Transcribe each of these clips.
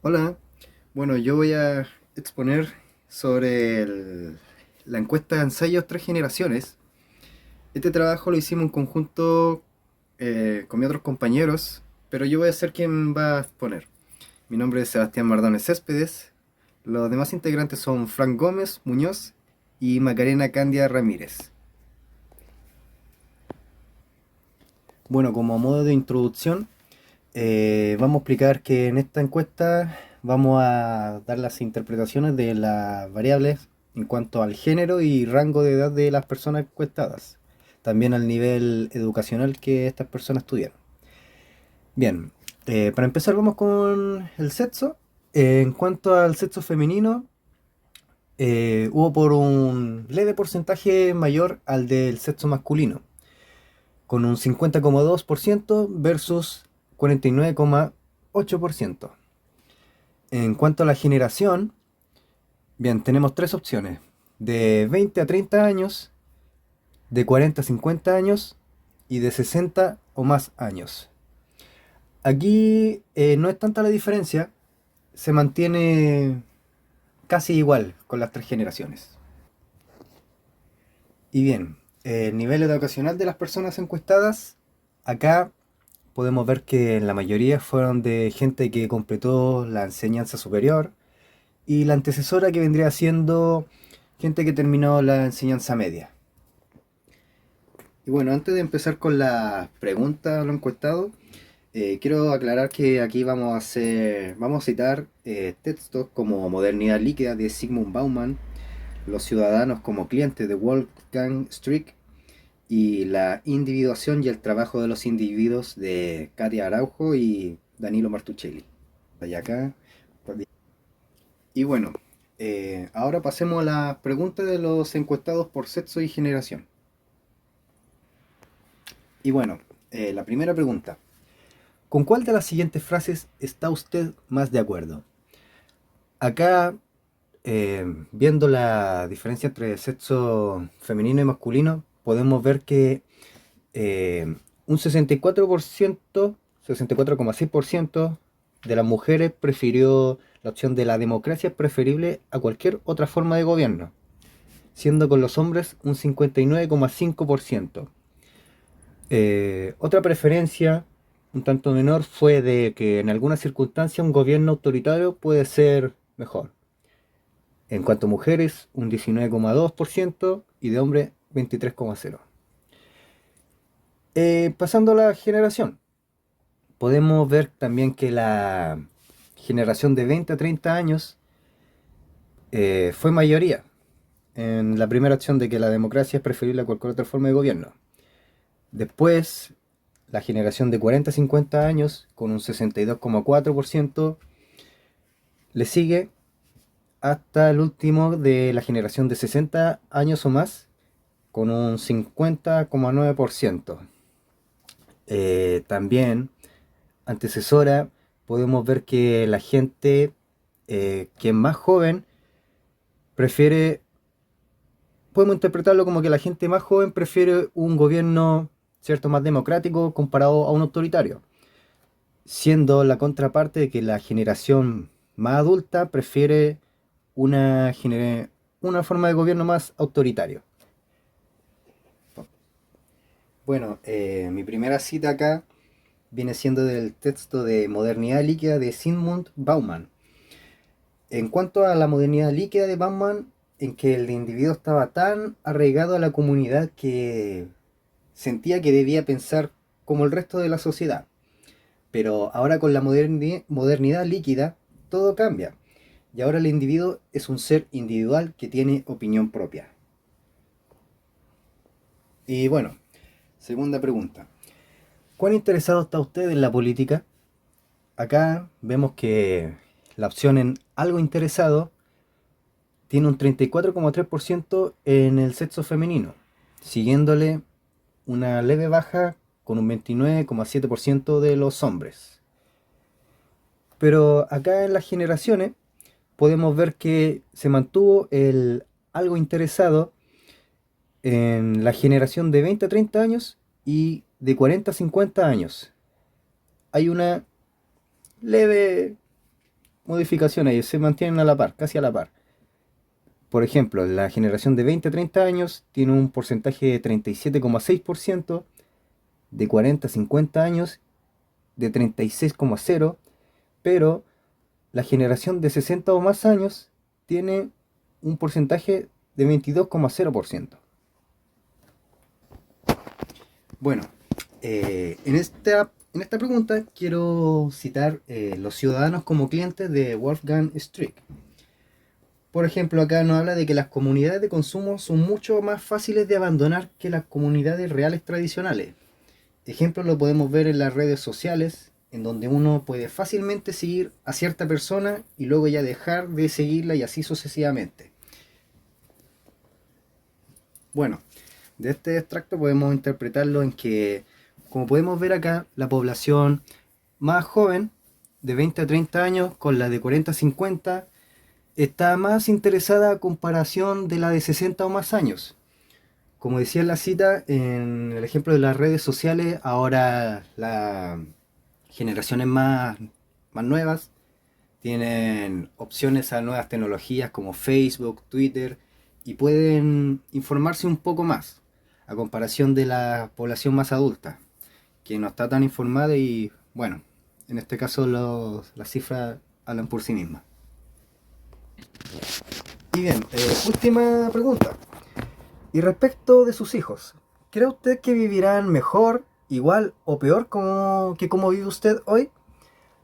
Hola, bueno, yo voy a exponer sobre la encuesta de ensayos tres generaciones. Este trabajo lo hicimos en conjunto con mis otros compañeros, pero yo voy a ser quien va a exponer. Mi nombre es Sebastián Mardones Céspedes. Los demás integrantes son Frank Gómez Muñoz y Macarena Candia Ramírez. Bueno, como modo de introducción, vamos a explicar que en esta encuesta vamos a dar las interpretaciones de las variables en cuanto al género y rango de edad de las personas encuestadas, también al nivel educacional que estas personas tuvieron. Bien, para empezar vamos con el sexo. En cuanto al sexo femenino, hubo por un leve porcentaje mayor al del sexo masculino, con un 50,2% versus 49,8%. En cuanto a la generación, bien, tenemos tres opciones: de 20 a 30 años, de 40 a 50 años y de 60 o más años. Aquí no es tanta la diferencia, se mantiene casi igual con las tres generaciones. Y bien, el nivel educacional de las personas encuestadas, acá podemos ver que la mayoría fueron de gente que completó la enseñanza superior y la antecesora que vendría siendo gente que terminó la enseñanza media. Y bueno, antes de empezar con la pregunta a lo encuestado, quiero aclarar que aquí vamos a citar textos como Modernidad líquida de Sigmund Bauman, Los ciudadanos como clientes de Wolfgang Strick y La individuación y el trabajo de los individuos de Katia Araujo y Danilo Martuchelli. Y acá. Y bueno, ahora pasemos a la pregunta de los encuestados por sexo y generación. Y bueno, la primera pregunta: ¿con cuál de las siguientes frases está usted más de acuerdo? Acá, viendo la diferencia entre sexo femenino y masculino, podemos ver que un 64%, 64,6% de las mujeres prefirió la opción de la democracia es preferible a cualquier otra forma de gobierno, siendo con los hombres un 59,5%. Otra preferencia un tanto menor fue de que en algunas circunstancias un gobierno autoritario puede ser mejor. En cuanto a mujeres, un 19,2% y de hombres 23,0%. Pasando a la generación, podemos ver también que la generación de 20 a 30 años fue mayoría en la primera opción de que la democracia es preferible a cualquier otra forma de gobierno. Después, la generación de 40 a 50 años, con un 62,4%, le sigue hasta el último de la generación de 60 años o más, con un 50,9%. También, antecesora, podemos ver que la gente que es más joven prefiere, podemos interpretarlo como que la gente más joven prefiere un gobierno, cierto, más democrático comparado a un autoritario, siendo la contraparte de que la generación más adulta prefiere una, una forma de gobierno más autoritario. Bueno, mi primera cita acá viene siendo del texto de Modernidad líquida de Zygmunt Bauman. En cuanto a la modernidad líquida de Bauman, en que el individuo estaba tan arraigado a la comunidad que sentía que debía pensar como el resto de la sociedad. Pero ahora con la modernidad líquida, todo cambia. Y ahora el individuo es un ser individual que tiene opinión propia. Y bueno, segunda pregunta: ¿cuán interesado está usted en la política? Acá vemos que la opción en algo interesado tiene un 34,3% en el sexo femenino, siguiéndole una leve baja con un 29,7% de los hombres. Pero acá en las generaciones podemos ver que se mantuvo el algo interesado en la generación de 20 a 30 años y de 40 a 50 años. Hay una leve modificaciones y se mantienen a la par, casi a la par. Por ejemplo, la generación de 20 a 30 años tiene un porcentaje de 37,6%, de 40 a 50 años de 36,0%, pero la generación de 60 o más años tiene un porcentaje de 22,0%. Bueno, en esta pregunta quiero citar los ciudadanos como clientes de Wolfgang Streeck. Por ejemplo, acá nos habla de que las comunidades de consumo son mucho más fáciles de abandonar que las comunidades reales tradicionales. Ejemplo lo podemos ver en las redes sociales, en donde uno puede fácilmente seguir a cierta persona y luego ya dejar de seguirla y así sucesivamente. Bueno, de este extracto podemos interpretarlo en que, como podemos ver acá, la población más joven, de 20 a 30 años, con la de 40 a 50, está más interesada a comparación de la de 60 o más años. Como decía en la cita, en el ejemplo de las redes sociales, ahora las generaciones más nuevas tienen opciones a nuevas tecnologías como Facebook, Twitter, y pueden informarse un poco más a comparación de la población más adulta, que no está tan informada y, bueno, en este caso las cifras hablan por sí mismas. Y bien, última pregunta. Y respecto de sus hijos, ¿cree usted que vivirán mejor, igual o peor que como vive usted hoy?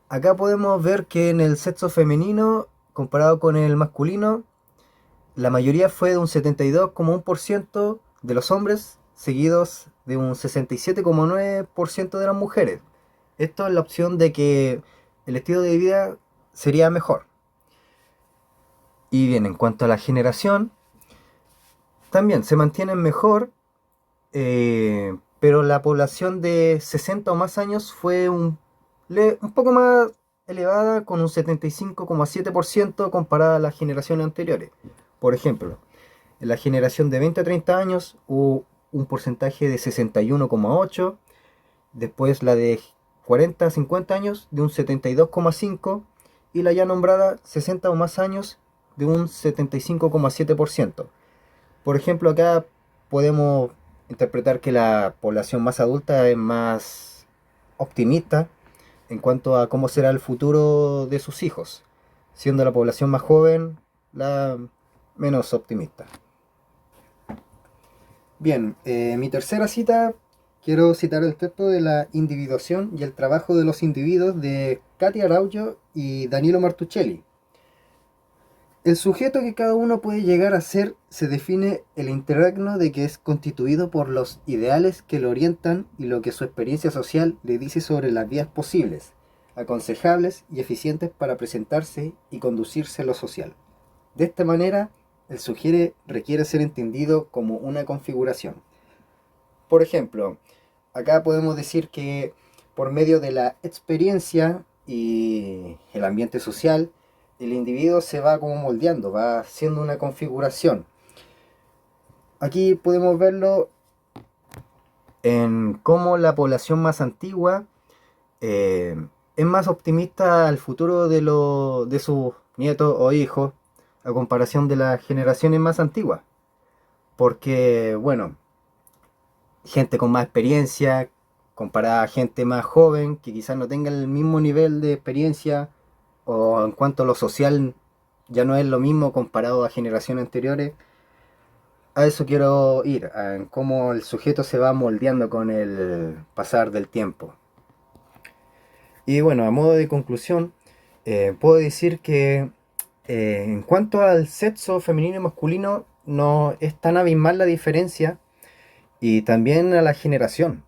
Acá podemos ver que en el sexo femenino, comparado con el masculino, la mayoría fue de un 72,1% de los hombres, seguidos de un 67,9% de las mujeres. Esto es la opción de que el estilo de vida sería mejor. Y bien, en cuanto a la generación, también se mantienen mejor, pero la población de 60 o más años fue un poco más elevada, con un 75,7% comparada a las generaciones anteriores. Por ejemplo, en la generación de 20 a 30 años hubo un porcentaje de 61,8%, después la de 40 a 50 años de un 72,5% y la ya nombrada 60 o más años de un 75,7%. Por ejemplo, acá podemos interpretar que la población más adulta es más optimista en cuanto a cómo será el futuro de sus hijos, siendo la población más joven la menos optimista. Bien, mi tercera cita, quiero citar el texto de la individuación y el trabajo de los individuos de Katia Araujo y Danilo Martuchelli. El sujeto que cada uno puede llegar a ser se define el interregno de que es constituido por los ideales que lo orientan y lo que su experiencia social le dice sobre las vías posibles, aconsejables y eficientes para presentarse y conducirse a lo social. De esta manera, el sujeto requiere ser entendido como una configuración. Por ejemplo, acá podemos decir que por medio de la experiencia y el ambiente social, el individuo se va como moldeando, va haciendo una configuración. Aquí podemos verlo en cómo la población más antigua es más optimista al futuro de sus nietos o hijos a comparación de las generaciones más antiguas. Porque, bueno, gente con más experiencia comparada a gente más joven que quizás no tenga el mismo nivel de experiencia, o en cuanto a lo social ya no es lo mismo comparado a generaciones anteriores. A eso quiero ir, en cómo el sujeto se va moldeando con el pasar del tiempo. Y bueno, a modo de conclusión, puedo decir que en cuanto al sexo femenino y masculino, no es tan abismal la diferencia, y también a la generación.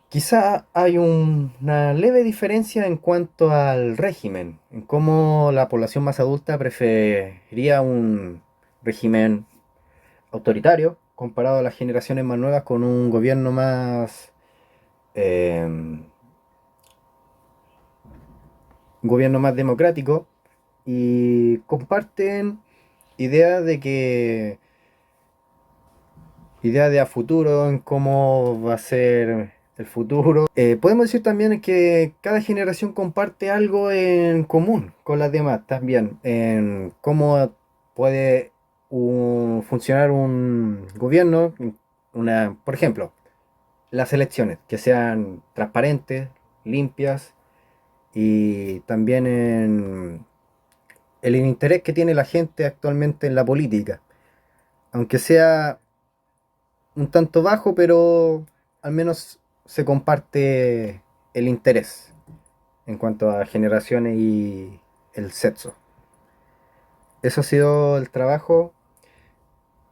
Quizá hay una leve diferencia en cuanto al régimen, en cómo la población más adulta preferiría un régimen autoritario comparado a las generaciones más nuevas con un gobierno eh, un gobierno más democrático, y comparten ideas de idea de a futuro en cómo va a ser el futuro. Podemos decir también que cada generación comparte algo en común con las demás también, en cómo puede funcionar un gobierno, por ejemplo, las elecciones, que sean transparentes, limpias y también en el interés que tiene la gente actualmente en la política, aunque sea un tanto bajo, pero al menos se comparte el interés en cuanto a generaciones y el sexo. Eso ha sido el trabajo